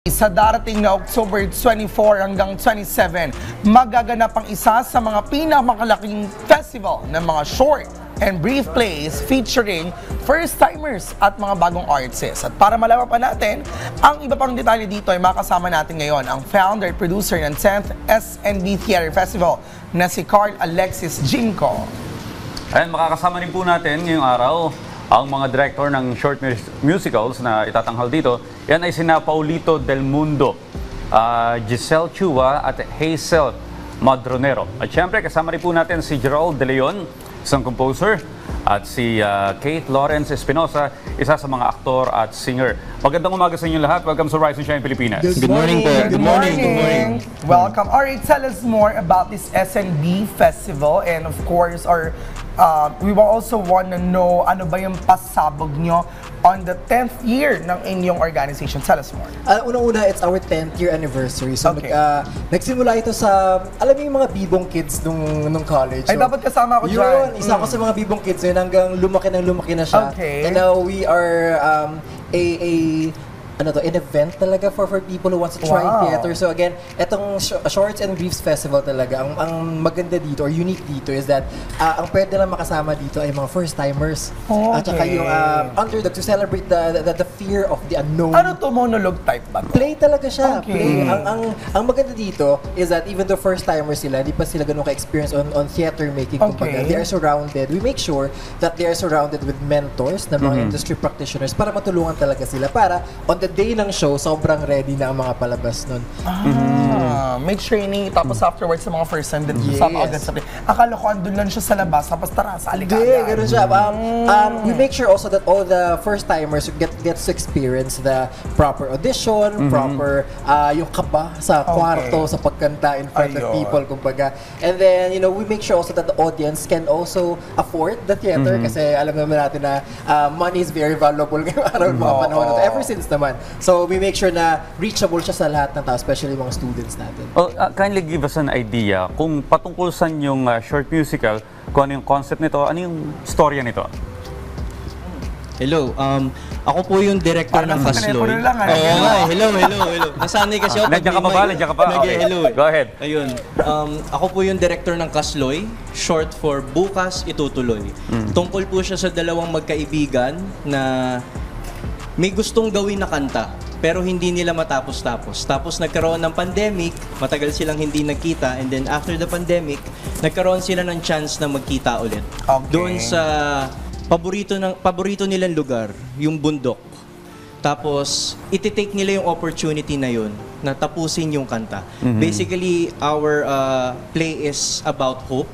Sa darating na October 24 hanggang 27, magaganap ang isa sa mga pinakamalaking festival ng mga short and brief plays featuring first-timers at mga bagong artists. At para malaman pa natin, ang iba pang detalye dito ay makasama natin ngayon ang founder at producer ng 10th SNB Theater Festival na si Carl Alexis Jinko. Ayan, makakasama rin po natin ngayong araw ang mga director ng short musicals na itatanghal dito. Yan ay sina Paulito Del Mundo, Giselle Chua at Hazel Madronero. At syempre kasama rin po natin si Gerald De Leon, isang composer, at si Kate Lawrence Espinosa, isa sa mga aktor at singer. Magandang umaga sa inyo lahat. Welcome sa Rise and Shine Pilipinas. Good morning po. Good morning. Welcome. Alright, tell us more about this SNB Festival, and of course, we will also want to know ano ba yung pasabog nyo on the 10th year ng inyong organization. Tell us more. Unang-una, it's our 10th year anniversary. So, Okay. nagsimula ito sa, alam mo yung mga bibong kids nung college. Ay, dapat kasama ako dyan. Yun, isa ako sa mga bibong kids yun hanggang lumaki na siya. Okay. And now we are an event talaga for people who wants to try Wow. theater. So again, etong Shorts and Briefs Festival talaga, ang maganda dito or unique dito is that ang pwede lang makasama dito ay mga first-timers. Okay. At saka yung underdog to celebrate the fear of the unknown. Ano to, monologue type ba to? Play talaga siya. Okay. Play. Ang maganda dito is that even though first-timers sila, hindi pa sila ganun ka-experience on theater making. Okay. Kumbaga, they are surrounded. We make sure that they are surrounded with mentors na mga industry practitioners para matulungan talaga sila para on the day ng show, sobrang ready na ang mga palabas nun. May training, tapos afterwards sa mga first time din sama agad sa play. Akala ko andun lang siya sa labas, tapos tara, sali ka Hindi, agad. ganun siya. We make sure also that all the first-timers gets to experience the proper audition, proper yung kaba sa kwarto, sa pagkanta in front of Ayun. people, kumbaga. And then, we make sure also that the audience can also afford the theater kasi alam naman natin na money is very valuable ngayong araw, mga panahon na to. Ever since naman. So, we make sure na reachable siya sa lahat ng tao, especially mga students natin. Kindly give us an idea kung patungkol sa yung short musical, kung ano yung concept nito, ano yung storya nito? Hello, ako po yung director ng Kasloy. telepono lang, Oo nga, hello. Nasanay kasi ako. Nandiyan ka pa ba? Nandiyan ka pa? Okay. Hello. Go ahead. Ayun, ako po yung director ng Kasloy, short for Bukas Itutuloy. Tungkol po siya sa dalawang magkaibigan na may gustong gawin na kanta, pero hindi nila matapos-tapos. Tapos nagkaroon ng pandemic, matagal silang hindi nagkita, and then after the pandemic, nagkaroon sila ng chance na magkita ulit. Okay. Doon sa paborito nilang lugar, yung bundok. Tapos, ititake nila yung opportunity na yun na tapusin yung kanta. Basically, our play is about hope.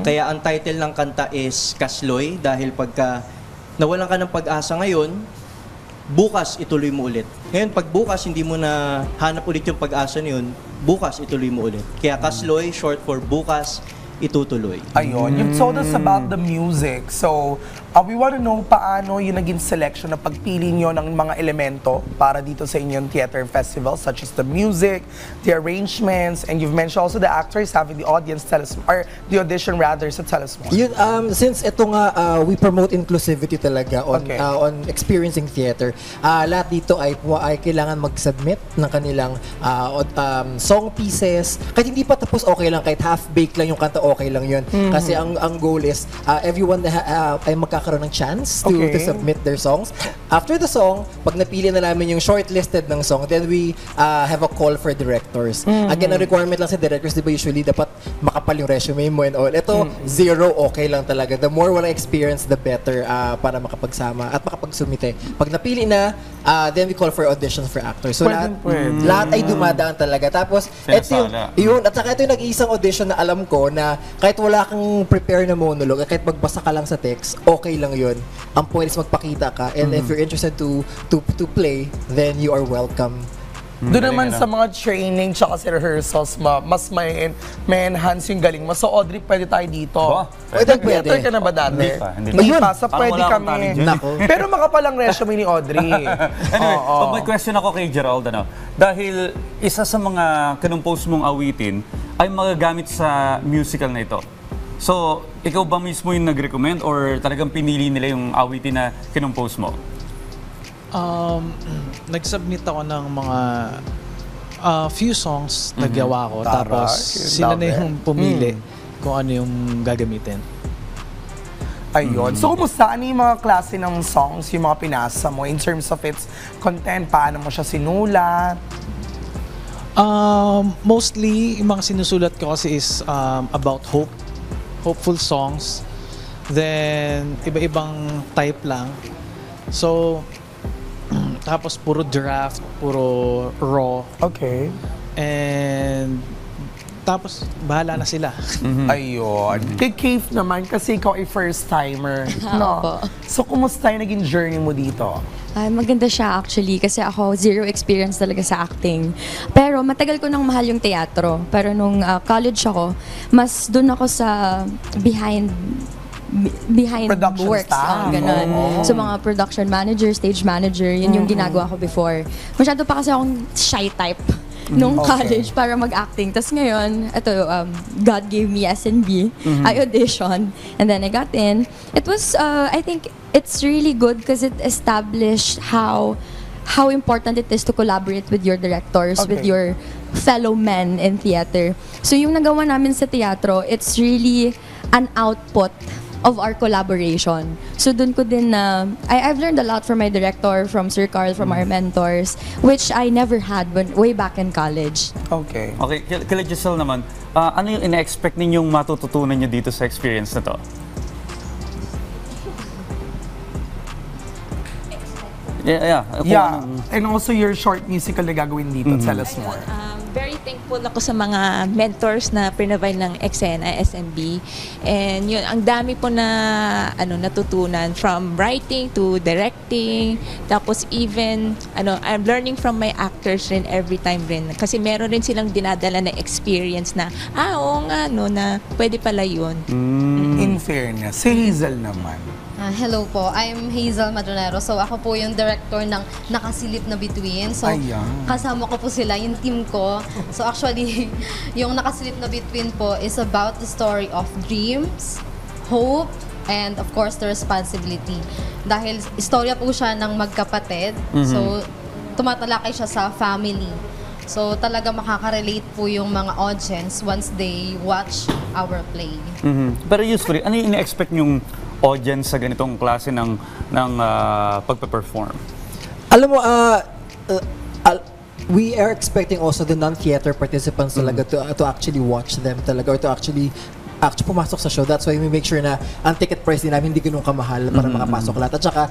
Kaya ang title ng kanta is Kasloy dahil pagka nawalan ka ng pag-asa ngayon, bukas ituloy mo ulit. Ngayon, pag bukas hindi mo na hanap ulit yung pag-asa na yun, bukas ituloy mo ulit. Kaya Kasloy, short for Bukas Itutuloy. Ayun, you've told us about the music. So, we want to know paano yung naging selection na pagpili nyo ng mga elemento para dito sa inyong theater festival, such as the music, the arrangements, and you've mentioned also the actors having the audience tell us, or the audition rather, so tell us more. Yun, since ito nga, we promote inclusivity talaga on experiencing theater. Lahat dito ay kailangan mag-submit ng kanilang song pieces. Kahit hindi pa tapos, okay lang. Kahit half-baked lang yung kanta, okay lang yun. Kasi ang goal is, everyone ay magkakaroon ng chance to submit their songs. After the song, pag napili na namin yung shortlisted ng song, then we have a call for directors. Again, ang requirement lang sa directors, di ba usually dapat makapal yung resume mo and all. Ito, zero, okay lang talaga. The more wala experience, the better para makapagsama at makapagsumite. Pag napili na, then we call for auditions for actors. So lahat ay dumadaan talaga. Tapos, ito yun, at saka ito yung nag-iisang audition na alam ko na kahit wala kang prepare na monologue, kahit magbasa ka lang sa text, okay lang yun. Ang point is magpakita ka, and if you're interested to play, then you are welcome. Doon naman sa mga training tsaka sa rehearsals, mas may enhance yung galing mo. So Audrey, pwede tayo dito. Pwede. Theater ka na ba dati? Hindi Hindi pa. pa. So Parang pwede wala akong kami. talent dyan. Nako. Pero makapalang resume ni Audrey. Anyway, may question ako kay Gerald. Dahil isa sa mga kinumpose mong awitin ay magagamit sa musical na ito. So, ikaw ba mismo yung nag-recommend or talagang pinili nila yung awitin na kinumpose mo? Nag-submit ako ng mga few songs na gawa ko. Taray, Tapos sila love na it. yung pumili kung ano yung gagamitin. Ayun. So, kumusta? Ano yung mga klase ng songs, yung mga pinasa mo in terms of its content? Paano mo siya sinulat? Mostly, yung mga sinusulat ko kasi is about hope. Hopeful songs. Then, iba-ibang type lang. So, tapos puro draft, puro raw. Okay. And tapos, bahala na sila. Ayun. Kay Keith naman, kasi ikaw ay first-timer. No? Opo. So, kumusta yung naging journey mo dito? Ay, maganda siya actually kasi ako zero experience talaga sa acting. Pero matagal ko nang mahal yung teatro. Pero nung college ako, mas dun ako sa behind Production works. staff. Ganun. Oo. So mga production manager, stage manager, yun yung ginagawa ko before. Masyado pa kasi akong shy type nung Okay. college para mag-acting. Tapos ngayon, ito, God gave me SNB. I auditioned and then I got in. It was, I think, it's really good because it established how important it is to collaborate with your directors, with Okay. your fellow men in theater. So yung nagawa namin sa teatro, it's really an output of our collaboration. So dun ko din na, I've learned a lot from my director, from Sir Carl, from our mentors, which I never had way back in college. Okay. Okay, kila Giselle naman, ano yung ina-expect ninyong matututunan nyo dito sa experience na to? Yeah. Yeah. And also your short musical na gagawin dito. Tell us more. Very thankful ako sa mga mentors na provide ng Eksena, SMB. And yun, ang dami po na natutunan from writing to directing. Tapos even, I'm learning from my actors rin every time rin. Kasi meron rin silang dinadala na experience na, oo nga, na pwede pala yun. In fairness, si Hazel naman. Hello po, I'm Hazel Madronero. So ako po yung director ng Nakasilip na Bituin. So Ayan. kasama ko po sila, yung team ko. So actually, yung Nakasilip na Bituin po is about the story of dreams, hope, and of course the responsibility. Dahil istorya po siya ng magkapatid. So tumatalakay siya sa family. So talaga makaka-relate po yung mga audience once they watch our play. Pero usually, ano yung ina-expect yung audience sa ganitong klase ng pagpe-perform? Alam mo, we are expecting also the non-theater participants talaga to actually watch them talaga, or to actually pumasok sa show. That's why we make sure na ang ticket price din namin hindi ganun kamahal para makapasok lahat. At saka,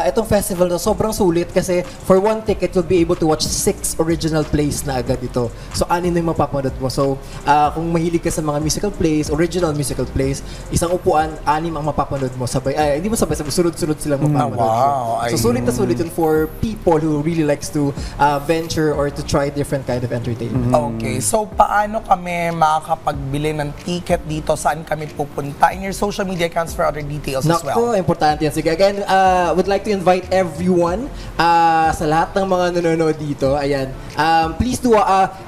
itong festival na sobrang sulit kasi for one ticket, you'll be able to watch 6 original plays na agad ito. So, 6 na yung mapapanood mo. So, kung mahilig ka sa mga musical plays, original musical plays, isang upuan, 6 ang mapapanood mo. Hindi mo sabay, sunod-sunod silang mapapanood mo. Wow, So, sulit na sulit yun for people who really likes to venture or to try different kind of entertainment. Okay, so paano kami makakapagbili ng ticket dito? Saan kami pupunta? In your social media accounts for other details as well. Naku, importante yan. Sige, again, would like to invite everyone sa lahat ng mga nanonood dito. Ayan. Please do,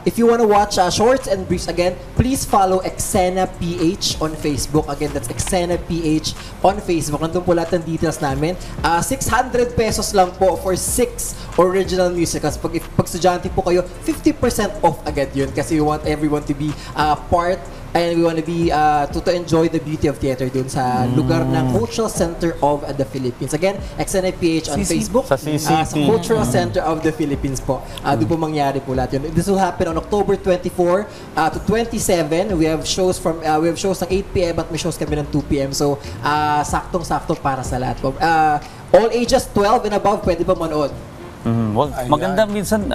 if you want to watch shorts and briefs, again, please follow Eksena PH on Facebook. Again, that's Eksena PH on Facebook. Nandun po lahat ng details namin. 600 pesos lang po for 6 original musicals. Pag estudyante po kayo, 50% off agad yun kasi we want everyone to be part and we want to be to enjoy the beauty of theater dun sa lugar ng Cultural Center of the Philippines. Again, Eksena PH on Facebook. Sa CCP. Sa Cultural Center of the Philippines po. Doon po mangyari po lahat yun. This will happen on October 24 to 27. We have shows ng 8 p.m. at may shows kami ng 2 p.m. So, saktong-sakto para sa lahat po. All ages 12 and above pwede pa manood. Well, maganda minsan,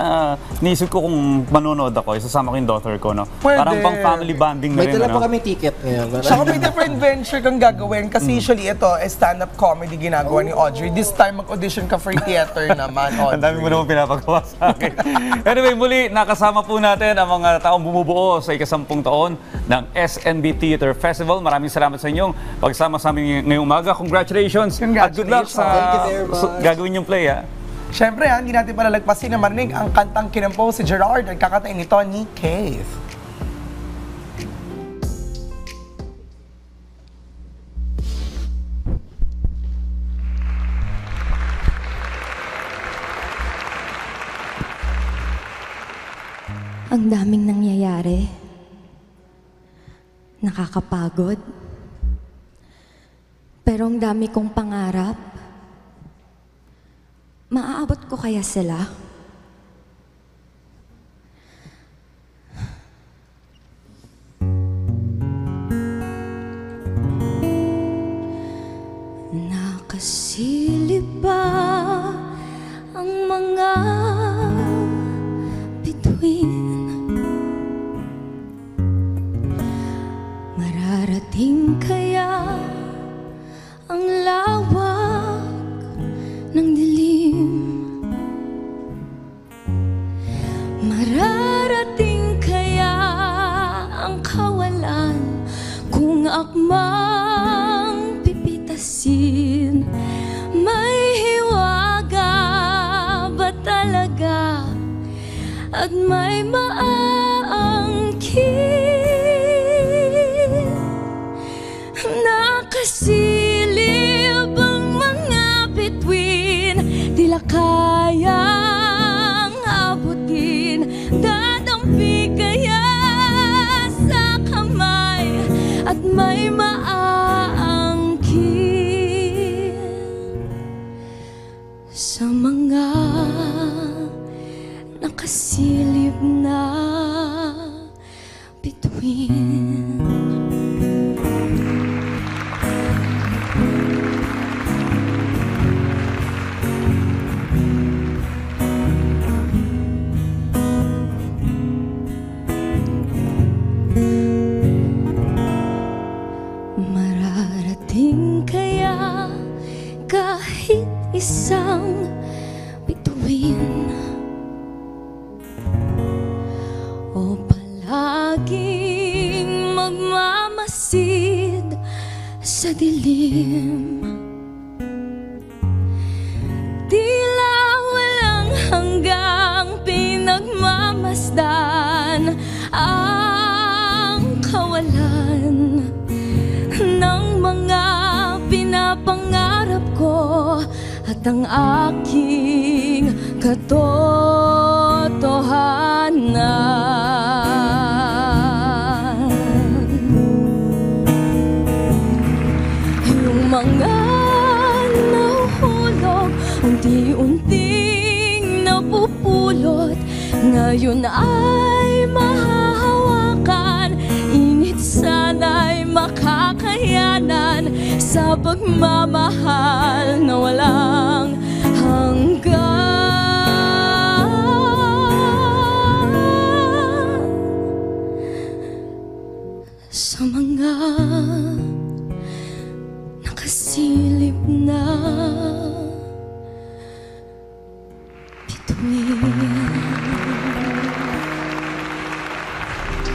niisip ko kung manonood ako, isasama ko yung daughter ko, no? Pwede. Parang pang family bonding na May rin, dala ano? pa kami ticket ngayon. Tsaka may different venture kang gagawin kasi usually ito, stand-up comedy ginagawa ni Audrey. This time, mag-audition ka for theater naman, Audrey. Ang dami mo naman pinapagawa sa akin. Anyway, muli, nakasama po natin ang mga taong bumubuo sa ika-10 taon ng SNB Theater Festival. Maraming salamat sa inyong pagsama sa amin ngayong umaga. Congratulations! At good luck sa Thank you very much. gagawin yung play, ha? Siyempre, hindi natin palalagpasin na marinig ang kantang kinampo si Gerard at kakatain nito ni Keith. Ang daming nangyayari. Nakakapagod. Pero ang dami kong pangarap. Maaabot ko kaya sila? Nakasilip ba ang mga bituin? Mararating kaya ang lawak ng dilim? Mararating kaya ang kawalan kung akmang pipitasin? May hiwaga ba talaga at may maangkin? Nakasilip ang mga bituin, tila kayang abutin. Dadampi kaya sa kamay at may maangkin sa mga nakasilip na bituin. Mararating kaya kahit isang bituin? O palaging magmamasid sa dilim? Tila walang hanggang pinagmamasdan ang kawalan ng mga pinapangarap ko at ang aking katotohanan. Yung mga nahuhulog, unti-unting napupulot, ngayon ay mahahawakan. Init sana'y makakayanan sa pagmamahal na walang hanggan. Sa mga nakasilip na bituin.